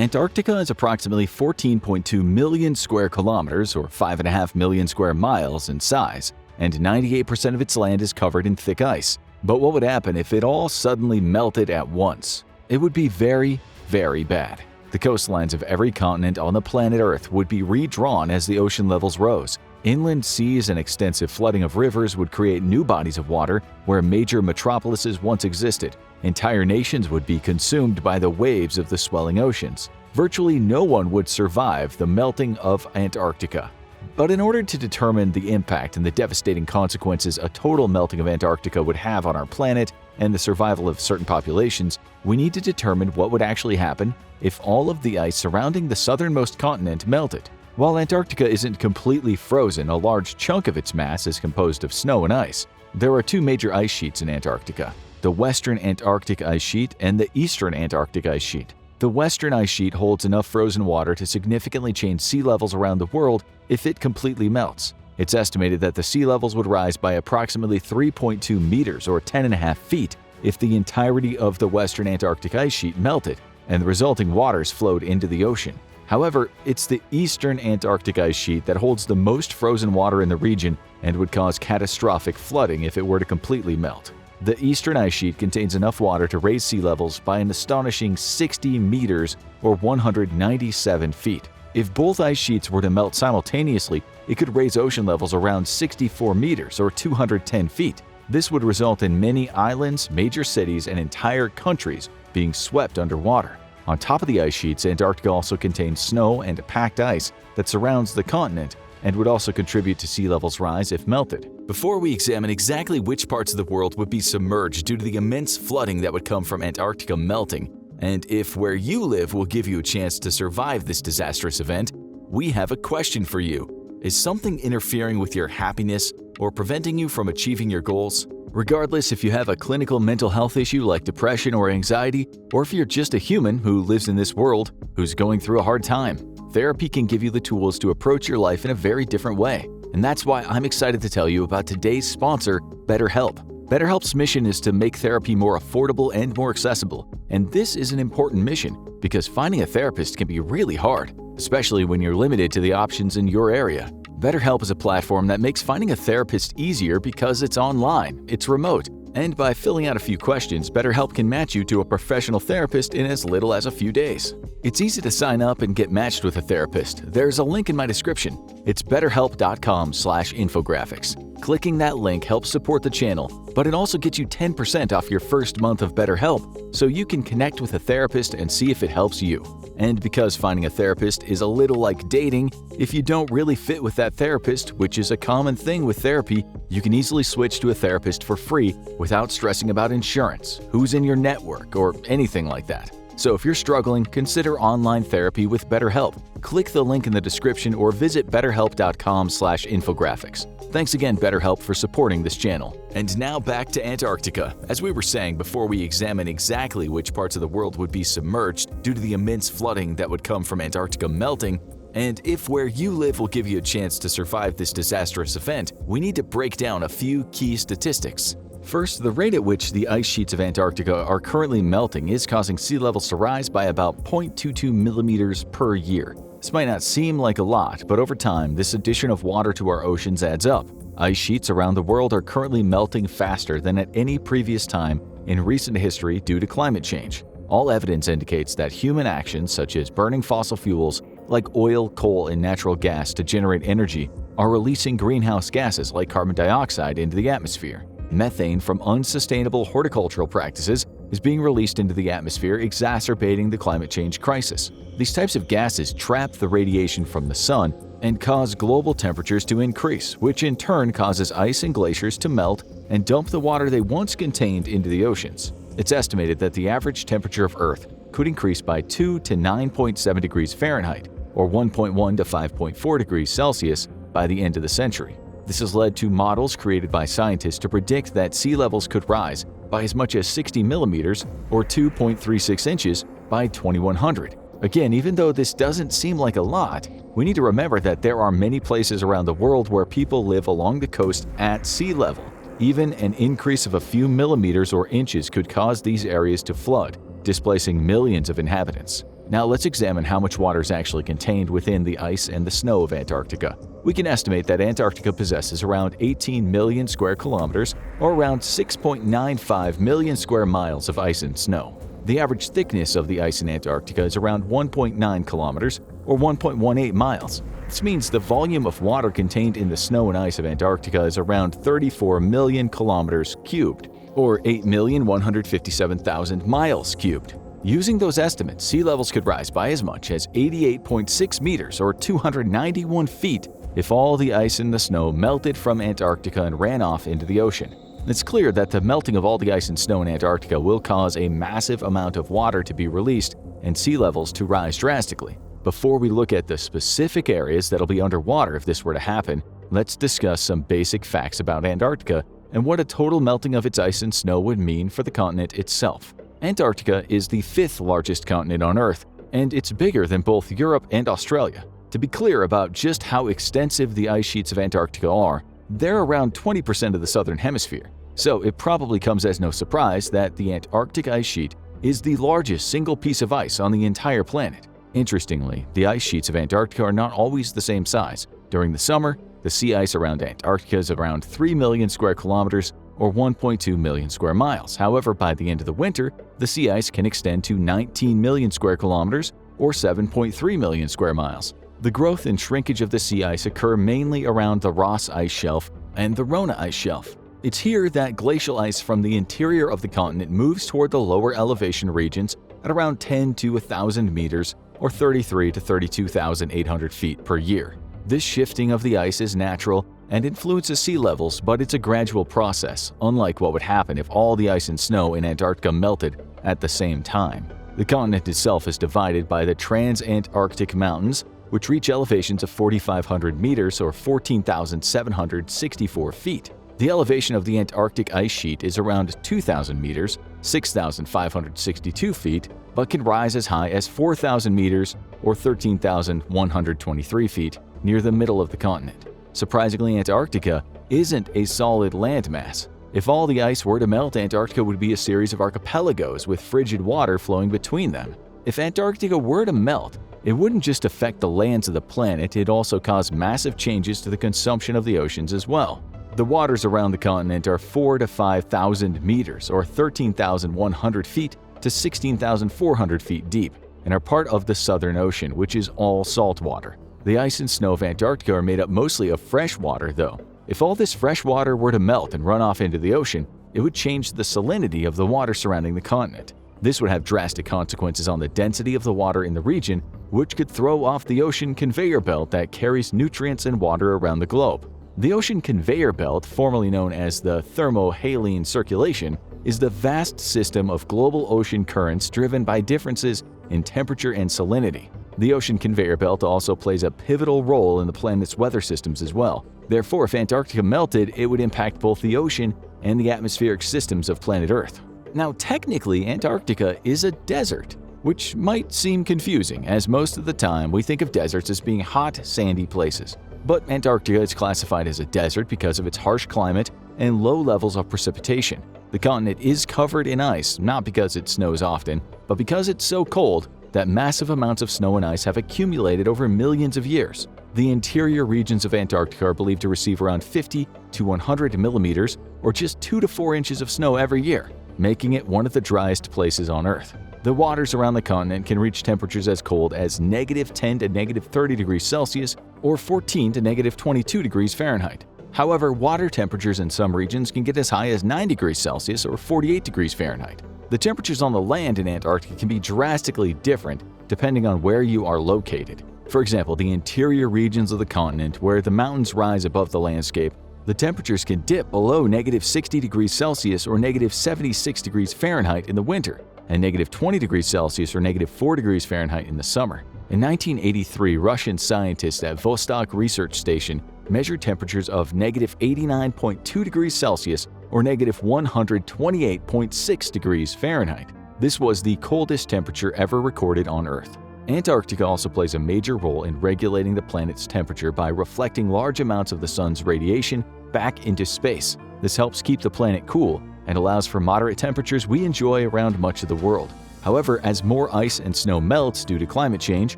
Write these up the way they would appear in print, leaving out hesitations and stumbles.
Antarctica is approximately 14.2 million square kilometers or 5.5 million square miles in size, and 98% of its land is covered in thick ice. But what would happen if it all suddenly melted at once? It would be very, very bad. The coastlines of every continent on the planet Earth would be redrawn as the ocean levels rose. Inland seas and extensive flooding of rivers would create new bodies of water where major metropolises once existed. Entire nations would be consumed by the waves of the swelling oceans. Virtually no one would survive the melting of Antarctica. But in order to determine the impact and the devastating consequences a total melting of Antarctica would have on our planet and the survival of certain populations, we need to determine what would actually happen if all of the ice surrounding the southernmost continent melted. While Antarctica isn't completely frozen, a large chunk of its mass is composed of snow and ice. There are two major ice sheets in Antarctica: the Western Antarctic Ice Sheet and the Eastern Antarctic Ice Sheet. The Western Ice Sheet holds enough frozen water to significantly change sea levels around the world if it completely melts. It's estimated that the sea levels would rise by approximately 3.2 meters or 10.5 feet if the entirety of the Western Antarctic Ice Sheet melted and the resulting waters flowed into the ocean. However, it's the Eastern Antarctic Ice Sheet that holds the most frozen water in the region and would cause catastrophic flooding if it were to completely melt. The Eastern Ice Sheet contains enough water to raise sea levels by an astonishing 60 meters or 197 feet. If both ice sheets were to melt simultaneously, it could raise ocean levels around 64 meters or 210 feet. This would result in many islands, major cities, and entire countries being swept underwater. On top of the ice sheets, Antarctica also contains snow and packed ice that surrounds the continent and would also contribute to sea levels rise if melted. Before we examine exactly which parts of the world would be submerged due to the immense flooding that would come from Antarctica melting, and if where you live will give you a chance to survive this disastrous event, we have a question for you. Is something interfering with your happiness or preventing you from achieving your goals? Regardless if you have a clinical mental health issue like depression or anxiety, or if you're just a human who lives in this world who's going through a hard time, therapy can give you the tools to approach your life in a very different way. And that's why I'm excited to tell you about today's sponsor, BetterHelp. BetterHelp's mission is to make therapy more affordable and more accessible. And this is an important mission because finding a therapist can be really hard, especially when you're limited to the options in your area. BetterHelp is a platform that makes finding a therapist easier because it's online, it's remote, and by filling out a few questions, BetterHelp can match you to a professional therapist in as little as a few days. It's easy to sign up and get matched with a therapist. There's a link in my description. It's betterhelp.com/infographics. Clicking that link helps support the channel, but it also gets you 10% off your first month of BetterHelp, so you can connect with a therapist and see if it helps you. And because finding a therapist is a little like dating, if you don't really fit with that therapist, which is a common thing with therapy, you can easily switch to a therapist for free without stressing about insurance, who's in your network, or anything like that. So if you're struggling, consider online therapy with BetterHelp. Click the link in the description or visit betterhelp.com/infographics. Thanks again, BetterHelp, for supporting this channel. And now back to Antarctica. As we were saying before, we examine exactly which parts of the world would be submerged due to the immense flooding that would come from Antarctica melting, and if where you live will give you a chance to survive this disastrous event, we need to break down a few key statistics. First, the rate at which the ice sheets of Antarctica are currently melting is causing sea levels to rise by about 0.22 millimeters per year. This might not seem like a lot, but over time, this addition of water to our oceans adds up. Ice sheets around the world are currently melting faster than at any previous time in recent history due to climate change. All evidence indicates that human actions such as burning fossil fuels like oil, coal, and natural gas to generate energy are releasing greenhouse gases like carbon dioxide into the atmosphere. Methane from unsustainable horticultural practices is being released into the atmosphere, exacerbating the climate change crisis. These types of gases trap the radiation from the sun and cause global temperatures to increase, which in turn causes ice and glaciers to melt and dump the water they once contained into the oceans. It's estimated that the average temperature of Earth could increase by 2 to 9.7 degrees Fahrenheit, or 1.1 to 5.4 degrees Celsius, by the end of the century. This has led to models created by scientists to predict that sea levels could rise by as much as 60 millimeters or 2.36 inches by 2100. Again, even though this doesn't seem like a lot, we need to remember that there are many places around the world where people live along the coast at sea level. Even an increase of a few millimeters or inches could cause these areas to flood, displacing millions of inhabitants. Now let's examine how much water is actually contained within the ice and the snow of Antarctica. We can estimate that Antarctica possesses around 18 million square kilometers, or around 6.95 million square miles of ice and snow. The average thickness of the ice in Antarctica is around 1.9 kilometers, or 1.18 miles. This means the volume of water contained in the snow and ice of Antarctica is around 34 million kilometers cubed, or 8,157,000 miles cubed. Using those estimates, sea levels could rise by as much as 88.6 meters or 291 feet if all the ice and the snow melted from Antarctica and ran off into the ocean. It's clear that the melting of all the ice and snow in Antarctica will cause a massive amount of water to be released and sea levels to rise drastically. Before we look at the specific areas that'll be underwater if this were to happen, let's discuss some basic facts about Antarctica and what a total melting of its ice and snow would mean for the continent itself. Antarctica is the 5th largest continent on Earth, and it's bigger than both Europe and Australia. To be clear about just how extensive the ice sheets of Antarctica are, they're around 20% of the southern hemisphere, so it probably comes as no surprise that the Antarctic ice sheet is the largest single piece of ice on the entire planet. Interestingly, the ice sheets of Antarctica are not always the same size. During the summer, the sea ice around Antarctica is around 3 million square kilometers, or 1.2 million square miles. However, by the end of the winter, the sea ice can extend to 19 million square kilometers, or 7.3 million square miles. The growth and shrinkage of the sea ice occur mainly around the Ross Ice Shelf and the Rona Ice Shelf. It's here that glacial ice from the interior of the continent moves toward the lower elevation regions at around 10 to 1,000 meters, or 33 to 32,800 feet per year. This shifting of the ice is natural and influences sea levels, but it's a gradual process, unlike what would happen if all the ice and snow in Antarctica melted at the same time. The continent itself is divided by the Trans-Antarctic Mountains, which reach elevations of 4,500 meters or 14,764 feet. The elevation of the Antarctic ice sheet is around 2,000 meters, 6,562 feet, but can rise as high as 4,000 meters or 13,123 feet near the middle of the continent. Surprisingly, Antarctica isn't a solid landmass. If all the ice were to melt, Antarctica would be a series of archipelagos with frigid water flowing between them. If Antarctica were to melt, it wouldn't just affect the lands of the planet, it'd also cause massive changes to the consumption of the oceans as well. The waters around the continent are 4,000 to 5,000 meters or 13,100 feet to 16,400 feet deep and are part of the Southern Ocean, which is all salt water. The ice and snow of Antarctica are made up mostly of fresh water, though. If all this fresh water were to melt and run off into the ocean, it would change the salinity of the water surrounding the continent. This would have drastic consequences on the density of the water in the region, which could throw off the ocean conveyor belt that carries nutrients and water around the globe. The ocean conveyor belt, formerly known as the thermohaline circulation, is the vast system of global ocean currents driven by differences in temperature and salinity. The ocean conveyor belt also plays a pivotal role in the planet's weather systems as well. Therefore, if Antarctica melted, it would impact both the ocean and the atmospheric systems of planet Earth. Now, technically, Antarctica is a desert, which might seem confusing, as most of the time we think of deserts as being hot, sandy places. But Antarctica is classified as a desert because of its harsh climate and low levels of precipitation. The continent is covered in ice, not because it snows often, but because it's so cold that massive amounts of snow and ice have accumulated over millions of years. The interior regions of Antarctica are believed to receive around 50 to 100 millimeters, or just 2 to 4 inches of snow every year, making it one of the driest places on Earth. The waters around the continent can reach temperatures as cold as -10 to -30 degrees Celsius or 14 to -22 degrees Fahrenheit. However, water temperatures in some regions can get as high as 9 degrees Celsius or 48 degrees Fahrenheit. The temperatures on the land in Antarctica can be drastically different depending on where you are located. For example, the interior regions of the continent, where the mountains rise above the landscape, the temperatures can dip below -60 degrees Celsius or -76 degrees Fahrenheit in the winter, and -20 degrees Celsius or -4 degrees Fahrenheit in the summer. In 1983, Russian scientists at Vostok Research Station measured temperatures of -89.2 degrees Celsius or -128.6 degrees Fahrenheit. This was the coldest temperature ever recorded on Earth. Antarctica also plays a major role in regulating the planet's temperature by reflecting large amounts of the sun's radiation back into space. This helps keep the planet cool and allows for moderate temperatures we enjoy around much of the world. However, as more ice and snow melts due to climate change,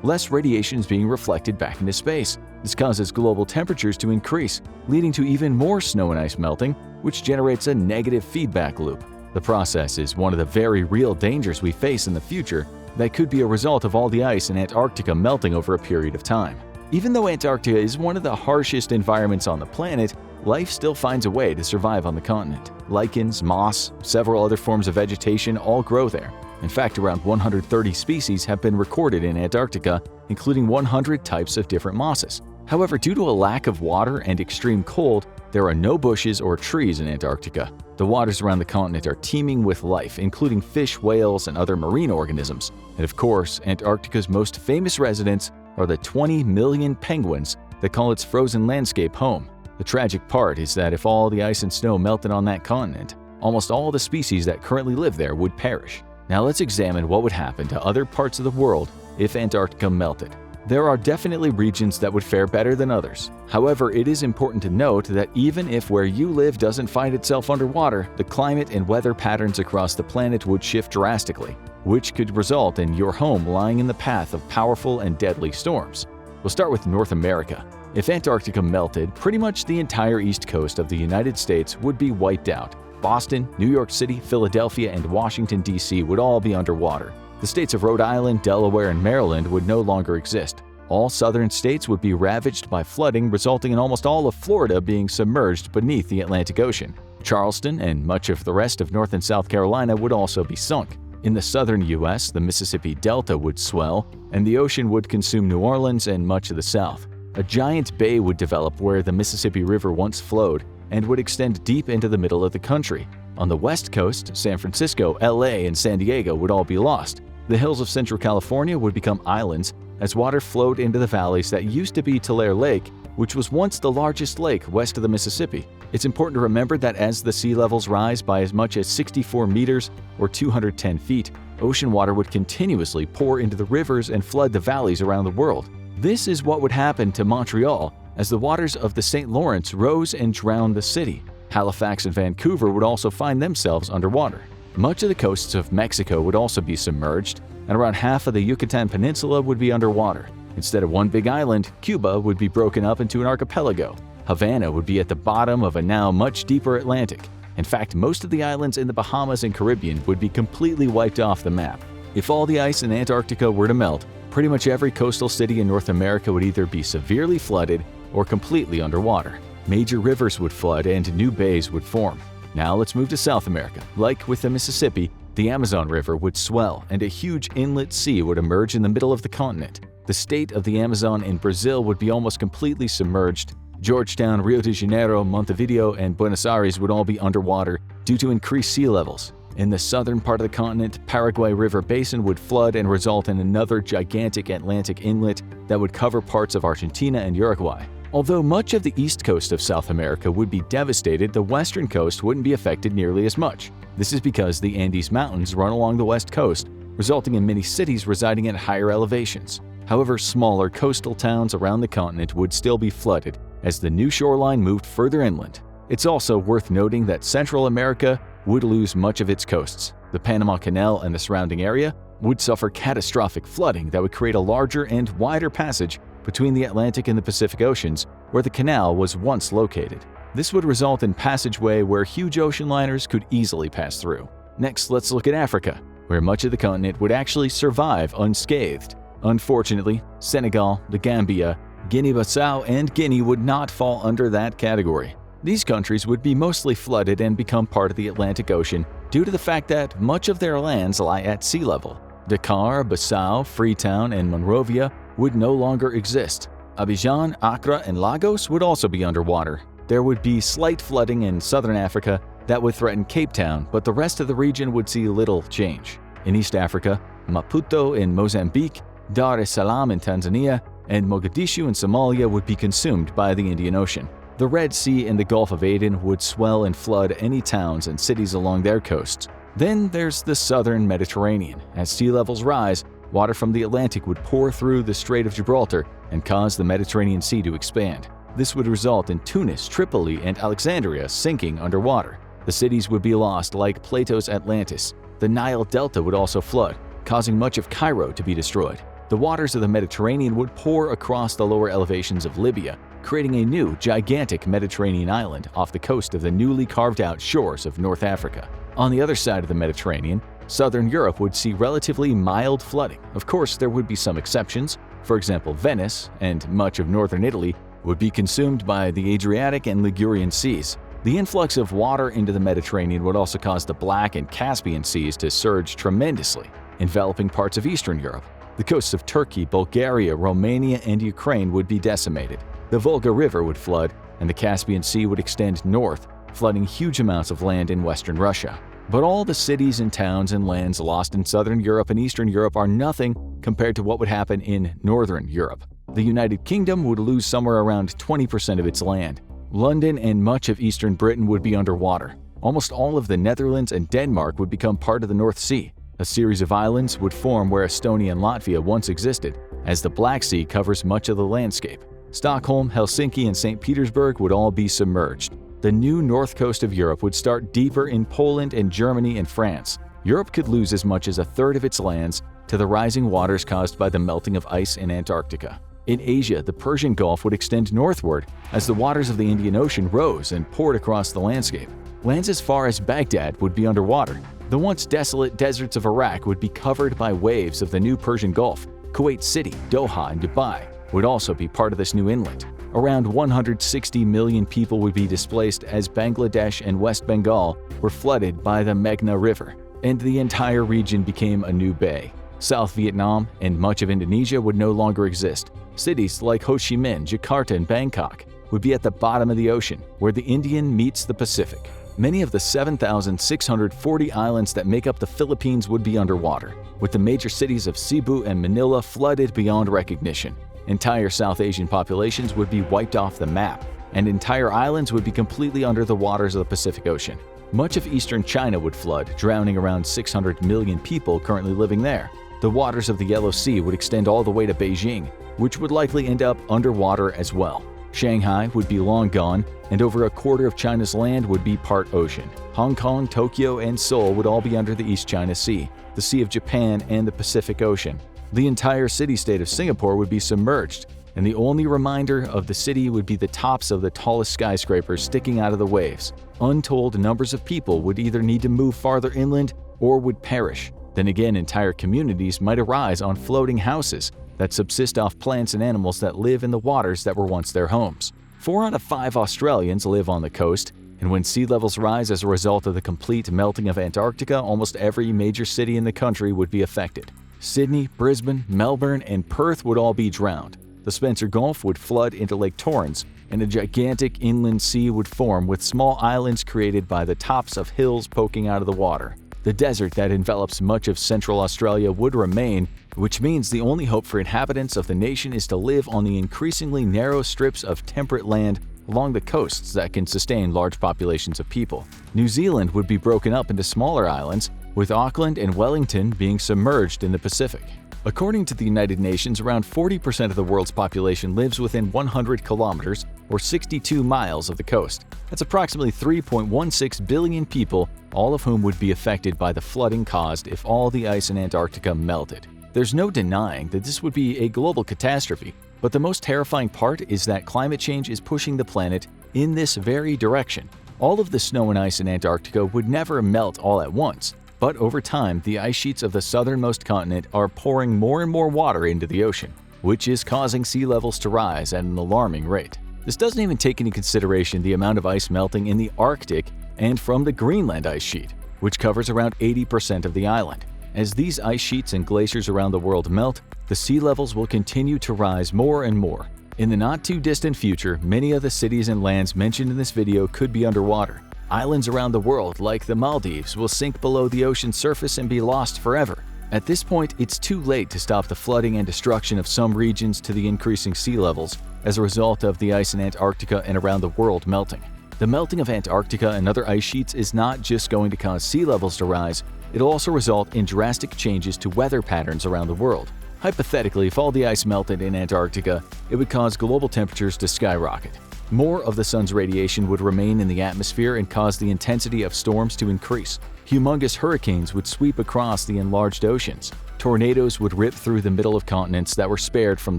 less radiation is being reflected back into space. This causes global temperatures to increase, leading to even more snow and ice melting, which generates a negative feedback loop. The process is one of the very real dangers we face in the future that could be a result of all the ice in Antarctica melting over a period of time. Even though Antarctica is one of the harshest environments on the planet, life still finds a way to survive on the continent. Lichens, moss, several other forms of vegetation all grow there. In fact, around 130 species have been recorded in Antarctica, including 100 types of different mosses. However, due to a lack of water and extreme cold, there are no bushes or trees in Antarctica. The waters around the continent are teeming with life, including fish, whales, and other marine organisms. And of course, Antarctica's most famous residents are the 20 million penguins that call its frozen landscape home. The tragic part is that if all the ice and snow melted on that continent, almost all the species that currently live there would perish. Now let's examine what would happen to other parts of the world if Antarctica melted. There are definitely regions that would fare better than others. However, it is important to note that even if where you live doesn't find itself underwater, the climate and weather patterns across the planet would shift drastically, which could result in your home lying in the path of powerful and deadly storms. We'll start with North America. If Antarctica melted, pretty much the entire east coast of the United States would be wiped out. Boston, New York City, Philadelphia, and Washington, D.C. would all be underwater. The states of Rhode Island, Delaware, and Maryland would no longer exist. All southern states would be ravaged by flooding, resulting in almost all of Florida being submerged beneath the Atlantic Ocean. Charleston and much of the rest of North and South Carolina would also be sunk. In the southern U.S., the Mississippi Delta would swell, and the ocean would consume New Orleans and much of the South. A giant bay would develop where the Mississippi River once flowed and would extend deep into the middle of the country. On the west coast, San Francisco, LA, and San Diego would all be lost. The hills of Central California would become islands as water flowed into the valleys that used to be Tulare Lake, which was once the largest lake west of the Mississippi. It's important to remember that as the sea levels rise by as much as 64 meters or 210 feet, ocean water would continuously pour into the rivers and flood the valleys around the world. This is what would happen to Montreal as the waters of the St. Lawrence rose and drowned the city. Halifax and Vancouver would also find themselves underwater. Much of the coasts of Mexico would also be submerged, and around half of the Yucatan Peninsula would be underwater. Instead of one big island, Cuba would be broken up into an archipelago. Havana would be at the bottom of a now much deeper Atlantic. In fact, most of the islands in the Bahamas and Caribbean would be completely wiped off the map. If all the ice in Antarctica were to melt, pretty much every coastal city in North America would either be severely flooded or completely underwater. Major rivers would flood and new bays would form. Now let's move to South America. Like with the Mississippi, the Amazon River would swell and a huge inlet sea would emerge in the middle of the continent. The state of the Amazon in Brazil would be almost completely submerged. Georgetown, Rio de Janeiro, Montevideo, and Buenos Aires would all be underwater due to increased sea levels. In the southern part of the continent, Paraguay River Basin would flood and result in another gigantic Atlantic inlet that would cover parts of Argentina and Uruguay. Although much of the east coast of South America would be devastated, the western coast wouldn't be affected nearly as much. This is because the Andes Mountains run along the west coast, resulting in many cities residing at higher elevations. However, smaller coastal towns around the continent would still be flooded as the new shoreline moved further inland. It's also worth noting that Central America would lose much of its coasts. The Panama Canal and the surrounding area would suffer catastrophic flooding that would create a larger and wider passage between the Atlantic and the Pacific Oceans, where the canal was once located. This would result in passageway where huge ocean liners could easily pass through. Next, let's look at Africa, where much of the continent would actually survive unscathed. Unfortunately, Senegal, the Gambia, Guinea-Bissau, and Guinea would not fall under that category. These countries would be mostly flooded and become part of the Atlantic Ocean due to the fact that much of their lands lie at sea level. Dakar, Bissau, Freetown, and Monrovia would no longer exist. Abidjan, Accra, and Lagos would also be underwater. There would be slight flooding in southern Africa that would threaten Cape Town, but the rest of the region would see little change. In East Africa, Maputo in Mozambique, Dar es Salaam in Tanzania, and Mogadishu in Somalia would be consumed by the Indian Ocean. The Red Sea and the Gulf of Aden would swell and flood any towns and cities along their coasts. Then there's the southern Mediterranean. As sea levels rise, water from the Atlantic would pour through the Strait of Gibraltar and cause the Mediterranean Sea to expand. This would result in Tunis, Tripoli, and Alexandria sinking underwater. The cities would be lost like Plato's Atlantis. The Nile Delta would also flood, causing much of Cairo to be destroyed. The waters of the Mediterranean would pour across the lower elevations of Libya, creating a new, gigantic Mediterranean island off the coast of the newly carved-out shores of North Africa. On the other side of the Mediterranean, southern Europe would see relatively mild flooding. Of course, there would be some exceptions. For example, Venice and much of northern Italy would be consumed by the Adriatic and Ligurian seas. The influx of water into the Mediterranean would also cause the Black and Caspian seas to surge tremendously, enveloping parts of Eastern Europe. The coasts of Turkey, Bulgaria, Romania, and Ukraine would be decimated. The Volga River would flood, and the Caspian Sea would extend north, flooding huge amounts of land in western Russia. But all the cities and towns and lands lost in southern Europe and Eastern Europe are nothing compared to what would happen in northern Europe. The United Kingdom would lose somewhere around 20% of its land. London and much of eastern Britain would be underwater. Almost all of the Netherlands and Denmark would become part of the North Sea. A series of islands would form where Estonia and Latvia once existed, as the Black Sea covers much of the landscape. Stockholm, Helsinki, and St. Petersburg would all be submerged. The new north coast of Europe would start deeper in Poland and Germany and France. Europe could lose as much as a third of its lands to the rising waters caused by the melting of ice in Antarctica. In Asia, the Persian Gulf would extend northward as the waters of the Indian Ocean rose and poured across the landscape. Lands as far as Baghdad would be underwater. The once desolate deserts of Iraq would be covered by waves of the new Persian Gulf. Kuwait City, Doha, and Dubai would also be part of this new inlet. Around 160 million people would be displaced as Bangladesh and West Bengal were flooded by the Meghna River, and the entire region became a new bay. South Vietnam and much of Indonesia would no longer exist. Cities like Ho Chi Minh, Jakarta, and Bangkok would be at the bottom of the ocean, where the Indian meets the Pacific. Many of the 7,640 islands that make up the Philippines would be underwater, with the major cities of Cebu and Manila flooded beyond recognition. Entire South Asian populations would be wiped off the map, and entire islands would be completely under the waters of the Pacific Ocean. Much of eastern China would flood, drowning around 600 million people currently living there. The waters of the Yellow Sea would extend all the way to Beijing, which would likely end up underwater as well. Shanghai would be long gone, and over a quarter of China's land would be part ocean. Hong Kong, Tokyo, and Seoul would all be under the East China Sea, the Sea of Japan, and the Pacific Ocean. The entire city-state of Singapore would be submerged, and the only reminder of the city would be the tops of the tallest skyscrapers sticking out of the waves. Untold numbers of people would either need to move farther inland or would perish. Then again, entire communities might arise on floating houses that subsist off plants and animals that live in the waters that were once their homes. 4 out of 5 Australians live on the coast, and when sea levels rise as a result of the complete melting of Antarctica, almost every major city in the country would be affected. Sydney, Brisbane, Melbourne, and Perth would all be drowned. The Spencer Gulf would flood into Lake Torrens, and a gigantic inland sea would form with small islands created by the tops of hills poking out of the water. The desert that envelops much of Central Australia would remain, which means the only hope for inhabitants of the nation is to live on the increasingly narrow strips of temperate land along the coasts that can sustain large populations of people. New Zealand would be broken up into smaller islands, with Auckland and Wellington being submerged in the Pacific. According to the United Nations, around 40% of the world's population lives within 100 kilometers or 62 miles of the coast. That's approximately 3.16 billion people, all of whom would be affected by the flooding caused if all the ice in Antarctica melted. There's no denying that this would be a global catastrophe, but the most terrifying part is that climate change is pushing the planet in this very direction. All of the snow and ice in Antarctica would never melt all at once, but over time, the ice sheets of the southernmost continent are pouring more and more water into the ocean, which is causing sea levels to rise at an alarming rate. This doesn't even take into consideration the amount of ice melting in the Arctic and from the Greenland ice sheet, which covers around 80% of the island. As these ice sheets and glaciers around the world melt, the sea levels will continue to rise more and more. In the not-too-distant future, many of the cities and lands mentioned in this video could be underwater. Islands around the world, like the Maldives, will sink below the ocean's surface and be lost forever. At this point, it's too late to stop the flooding and destruction of some regions to the increasing sea levels as a result of the ice in Antarctica and around the world melting. The melting of Antarctica and other ice sheets is not just going to cause sea levels to rise, it'll also result in drastic changes to weather patterns around the world. Hypothetically, if all the ice melted in Antarctica, it would cause global temperatures to skyrocket. More of the sun's radiation would remain in the atmosphere and cause the intensity of storms to increase. Humongous hurricanes would sweep across the enlarged oceans. Tornadoes would rip through the middle of continents that were spared from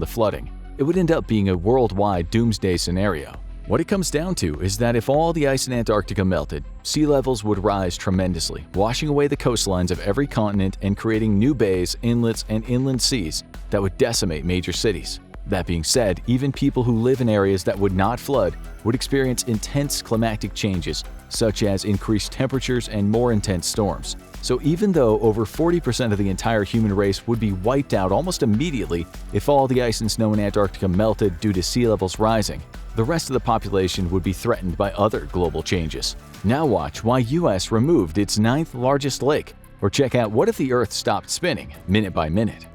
the flooding. It would end up being a worldwide doomsday scenario. What it comes down to is that if all the ice in Antarctica melted, sea levels would rise tremendously, washing away the coastlines of every continent and creating new bays, inlets, and inland seas that would decimate major cities. That being said, even people who live in areas that would not flood would experience intense climatic changes, such as increased temperatures and more intense storms. So even though over 40% of the entire human race would be wiped out almost immediately if all the ice and snow in Antarctica melted due to sea levels rising, the rest of the population would be threatened by other global changes. Now watch why US removed its 9th largest lake, or check out what if the Earth stopped spinning minute by minute.